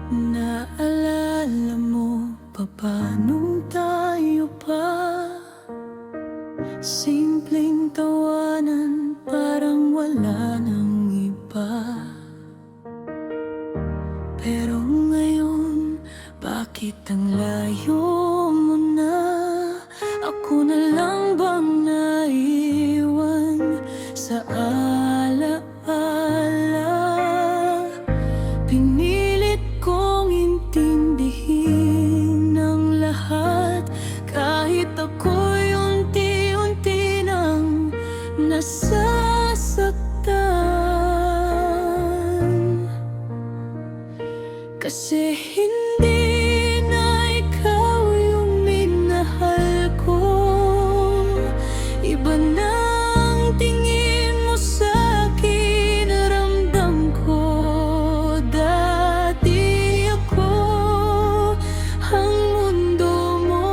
Naalala mo pa ba nung tayo pa? Simpleng tawanan, parang wala nang iba. Pero ngayon, bakit ang layo mo na? Ako na lang bang naiwan sa alaala? Pinilit kong intindihin ang lahat, kahit ako'y unti-unti nang nasasaktan. Kasi hindi na ikaw yung minahal ko. Iba na ang tingin mo sa'kin, ramdam ko. Dati ako ang mundo mo,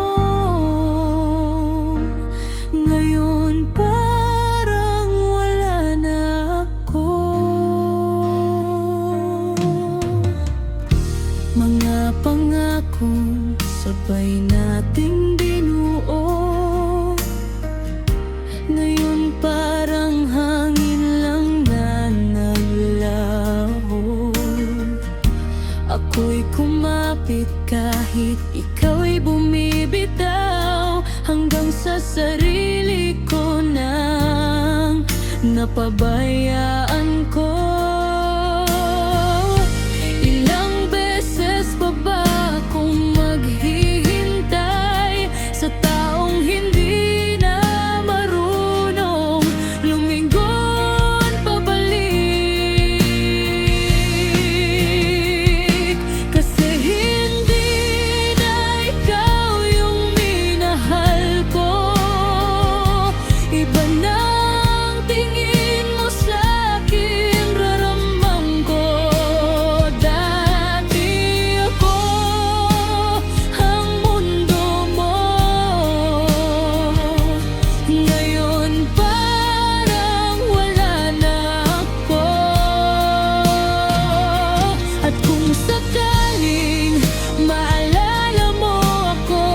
ngayon parang wala na ako. Mga pangakong sabay nating binuo, ngayon parang hangin lang na naglaho. Ako'y kumapit kahit ikaw'y bumibitaw, hanggang sa sarili ko nang napabayaan ko. Ilang beses pa ba akong maghihintay sa taong hindi na marunong lumingon pabalik? Kasi hindi na ikaw yung minahal ko. Iba na ang tingin mo sa'kin, raramdam ko. Dati ako ang mundo mo, ngayon parang wala na ako. At kung sakaling maalala mo ako,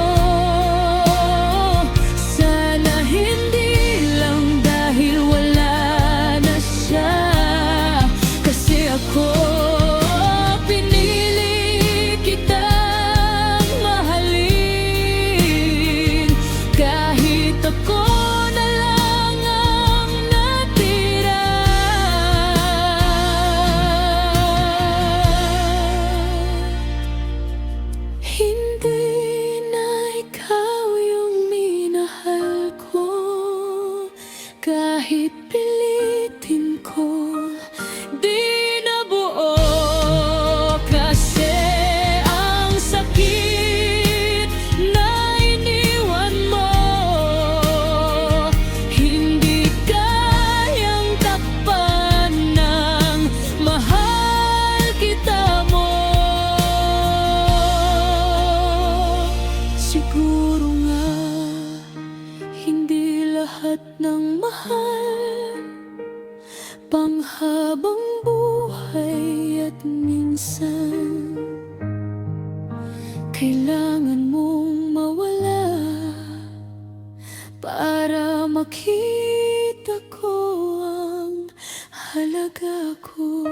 sana hindi lang dahil wala na siya. Kasi ako pinili kitang mahalin, kahit ako na lang ang natira. Hindi na ikaw yung minahal ko, kahit pilitin ko, di na buo. Kasi ang sakit na iniwan mo, hindi kayang takpan ng mahal kita mo. Siguro nga hindi lahat ng mahal panghabang buhay, at minsan kailangan mong mawala para makita ko ang halaga ko.